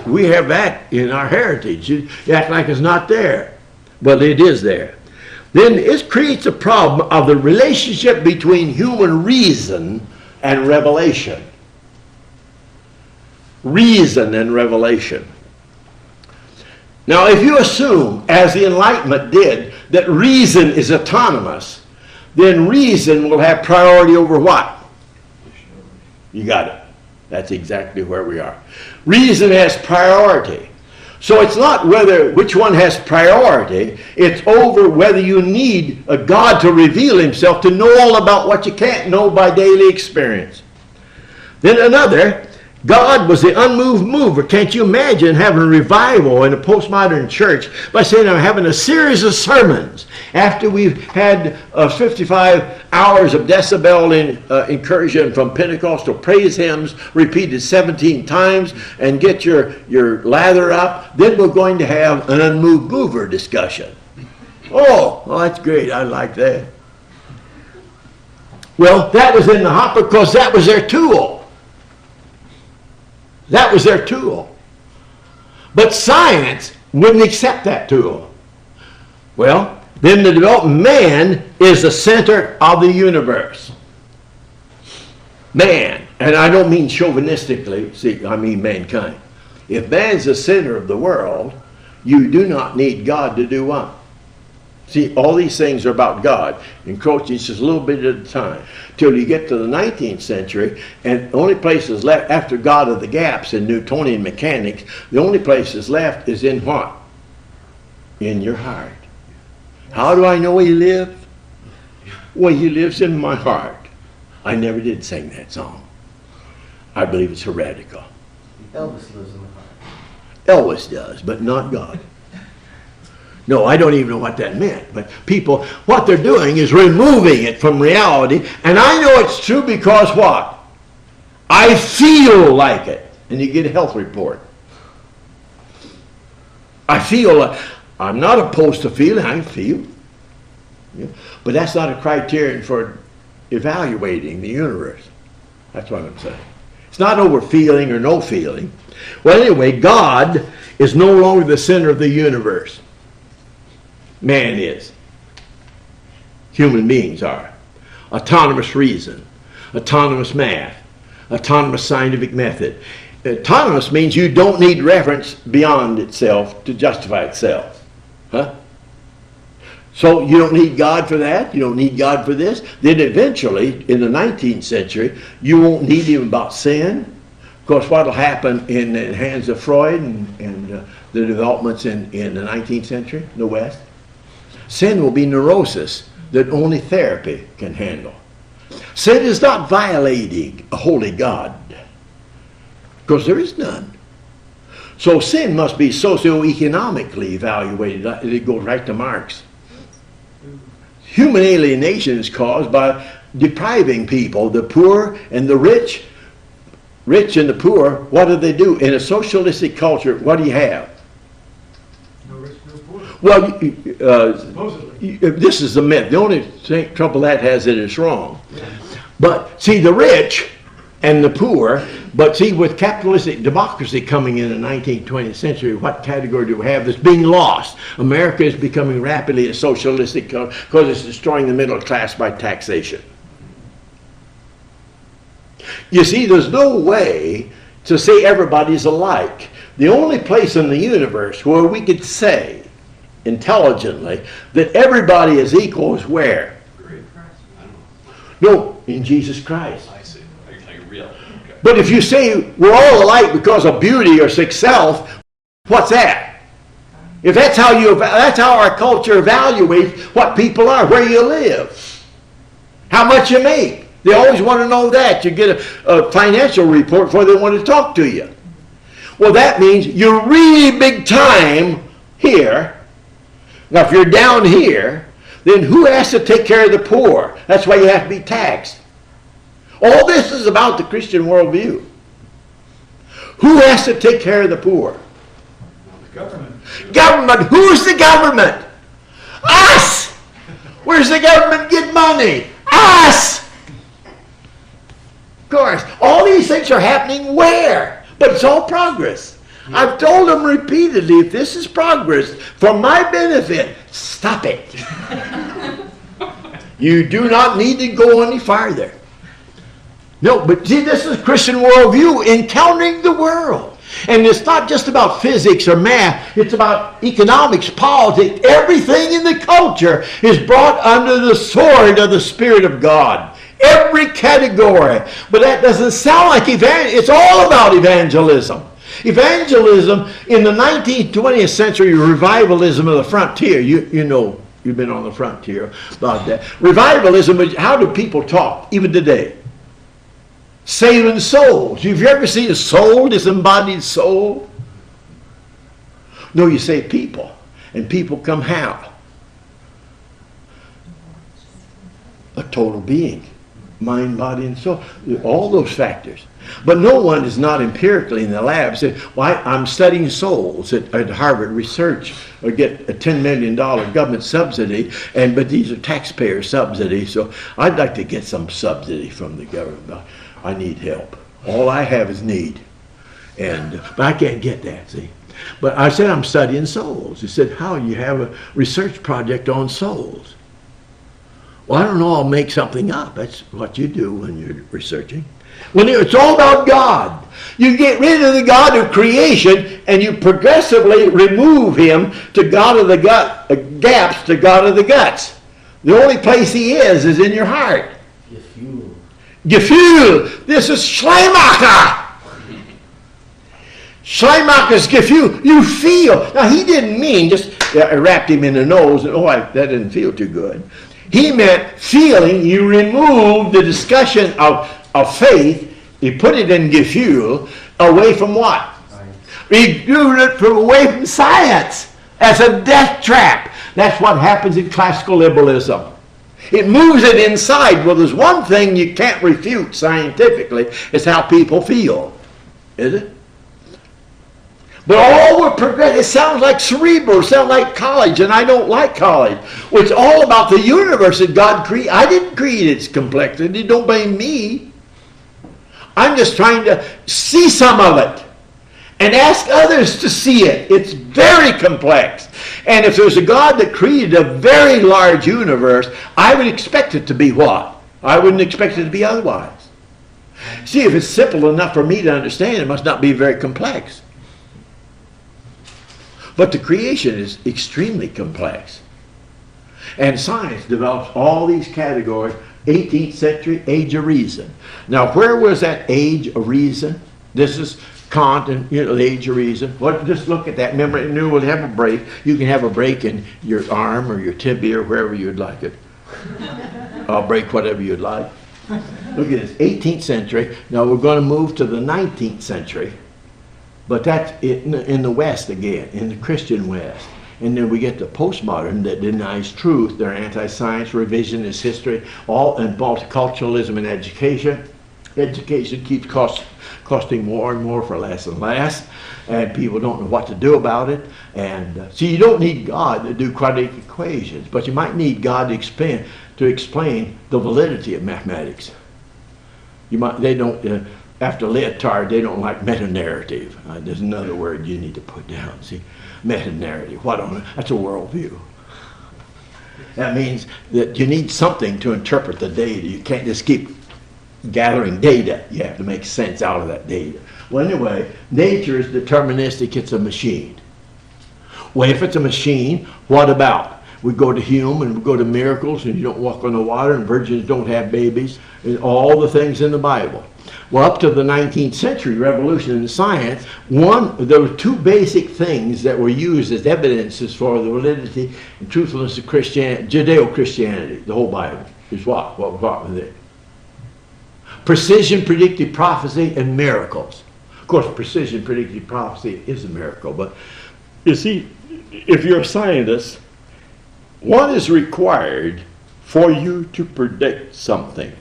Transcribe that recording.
We have that in our heritage. You act like it's not there. But it is there. Then it creates a problem of the relationship between human reason and revelation. Reason and revelation. Now, if you assume, as the Enlightenment did, that reason is autonomous, then reason will have priority over what? You got it. That's exactly where we are. Reason has priority. So it's not which one has priority, it's over whether you need a God to reveal himself to know all about what you can't know by daily experience. Then another, God was the unmoved mover. Can't you imagine having a revival in a postmodern church by saying I'm having a series of sermons after we've had 55 hours of decibel incursion from Pentecostal praise hymns repeated 17 times and get your lather up. Then we're going to have an unmoved mover discussion. Oh, well, that's great. I like that. Well, that was in the hopper because that was their tool. That was their tool. But science wouldn't accept that tool. Well, then the developed man is the center of the universe. Man, and I don't mean chauvinistically, see, I mean mankind. If man's the center of the world, you do not need God to do what? See, all these things are about God, encroaching just a little bit at a time, till you get to the 19th century, and the only places left after God are the gaps in Newtonian mechanics. The only places left is in what? In your heart. How do I know he lives? Well, he lives in my heart. I never did sing that song. I believe it's heretical. Elvis lives in the heart. Elvis does, but not God. No, I don't even know what that meant. But people, what they're doing is removing it from reality. And I know it's true because what? I feel like it. And you get a health report. I feel like, I'm not opposed to feeling, I feel. Yeah. But that's not a criterion for evaluating the universe. That's what I'm saying. It's not over feeling or no feeling. Well, anyway, God is no longer the center of the universe. Man is. Human beings are. Autonomous reason, autonomous math, autonomous scientific method. Autonomous means you don't need reference beyond itself to justify itself. Huh? So you don't need God for that. You don't need God for this. Then eventually, in the 19th century, you won't need him about sin. Of course, what will happen in the hands of Freud and the developments in the 19th century, in the West? Sin will be neurosis that only therapy can handle. Sin is not violating a holy God, because there is none. So sin must be socio-economically evaluated. It goes right to Marx. Human alienation is caused by depriving people, the poor and the rich. Rich and the poor, what do? In a socialistic culture, what do you have? Well, this is the myth. The only trouble that has it is wrong. But see, the rich and the poor, but see, with capitalistic democracy coming in the 19th, 20th century, what category do we have that's being lost? America is becoming rapidly a socialistic because it's destroying the middle class by taxation. You see, there's no way to say everybody's alike. The only place in the universe where we could say intelligently that everybody is equal is where? No, in Jesus Christ. I see. Like real. Okay. But if you say we're all alike because of beauty or success, what's that? If that's how our culture evaluates what people are, where you live, how much you make. They always want to know that. You get a financial report before they want to talk to you. Well, that means you're really big time here. Now, if you're down here, then who has to take care of the poor? That's why you have to be taxed. All this is about the Christian worldview. Who has to take care of the poor? The government. Government. Who's the government? Us! Where's the government get money? Us! Of course. All these things are happening where? But it's all progress. I've told them repeatedly, if this is progress for my benefit, stop it. You do not need to go any farther. No, but see, this is Christian worldview, encountering the world. And it's not just about physics or math. It's about economics, politics. Everything in the culture is brought under the sword of the Spirit of God. Every category. But that doesn't sound like evangelism. It's all about evangelism. Evangelism in the 19th, 20th century revivalism of the frontier. You know, you've been on the frontier about that. Revivalism is, how do people talk even today? Saving souls. Have you ever seen a soul, disembodied soul? No, you say people. And people come how? A total being. Mind, body, and soul. All those factors. But no one is not empirically in the lab saying, well, I'm studying souls at Harvard Research, or get a $10 million government subsidy, but these are taxpayer subsidies, so I'd like to get some subsidy from the government. I need help. All I have is need. But I can't get that, see. But I said I'm studying souls. He said, how? You have a research project on souls. Well, I don't know, I'll make something up. That's what you do when you're researching. When it's all about God. You get rid of the God of creation and you progressively remove him to God of the gaps to God of the guts. The only place he is in your heart. Gefühl. This is Schleiermacher. Schleiermacher's Gefühl. You feel. Now, he didn't mean just, I wrapped him in the nose and, that didn't feel too good. He meant feeling. You remove the discussion of faith. You put it in Gefühl away from what? Right. You do it away from science. That's a death trap. That's what happens in classical liberalism. It moves it inside. Well, there's one thing you can't refute scientifically. It's how people feel. Is it? But all we're progressing, it sounds like cerebral, it sounds like college, and I don't like college. Well, it's all about the universe that God created. I didn't create its complexity. Don't blame me. I'm just trying to see some of it and ask others to see it. It's very complex. And if there's a God that created a very large universe, I would expect it to be what? I wouldn't expect it to be otherwise. See, if it's simple enough for me to understand, it must not be very complex. But the creation is extremely complex. And science develops all these categories. 18th century, age of reason. Now, where was that age of reason? This is Kant and the age of reason. Just look at that. Remember, we'll have a break. You can have a break in your arm or your tibia or wherever you'd like it. I'll break whatever you'd like. Look at this, 18th century. Now we're going to move to the 19th century. But that's in the West again, in the Christian West. And then we get the postmodern that denies truth. They're anti-science, revisionist history, and multiculturalism in education. Education keeps costing more and more for less and less. And people don't know what to do about it. And so you don't need God to do quadratic equations, but you might need God to explain the validity of mathematics. After Lyotard, they don't like meta-narrative. There's another word you need to put down. See, meta-narrative. That's a worldview. That means that you need something to interpret the data. You can't just keep gathering data. You have to make sense out of that data. Well, anyway, nature is deterministic. It's a machine. Well, if it's a machine, what about? We go to Hume and we go to miracles, and you don't walk on the water, and virgins don't have babies, and all the things in the Bible. Well, up to the 19th century revolution in science, there were two basic things that were used as evidences for the validity and truthfulness of Judeo-Christianity. The whole Bible is what? What was it? Precision, predictive prophecy, and miracles. Of course, precision, predictive prophecy is a miracle, but you see, if you're a scientist, what is required for you to predict something?